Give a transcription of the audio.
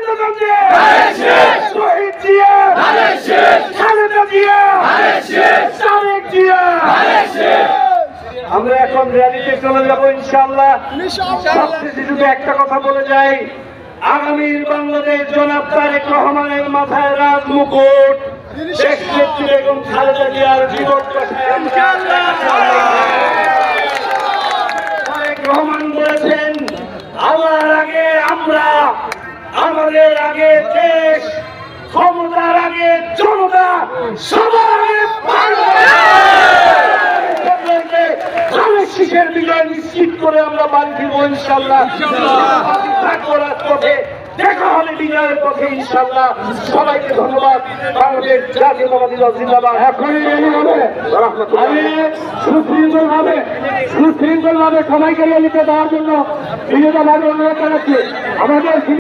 বঙ্গবন্ধু শহীদ জিয়া, খালেদা জিয়া, তারেক জিয়া। আমরা এখন র্যালিতে চলে যাবো ইনশাআল্লাহ। সবশেষে শুধু একটা কথা বলে যাই, আগামীর বাংলাদেশ জনাব তারেক রহমানের মাথায় রাজ মুকুট, দেশ নেত্রী বেগম খালেদা জিয়ার জীবদ্দশায় তারেক রহমান বলেছেন, আমার আগে আমরা, আমাদের আগে দেশ, ক্ষমতার আগে জনতা, সবার আগে শীষের বিজয় নিশ্চিত করে আমরা বাড়ি ফিরবো ইনশাআল্লাহ। পথে দেখা হবে বিজয়ের পথে ইনশাআল্লাহ। সবাইকে ধন্যবাদ। বাংলাদেশ জাতীয়তাবাদী দল জিন্দাবাদ। এখনই রেলি হবে, আমি সুশৃঙ্খল ভাবে সবাইকে রেলিতে দেওয়ার জন্য বিনোদনভাবে অনুরোধ জানাচ্ছি। আমাদের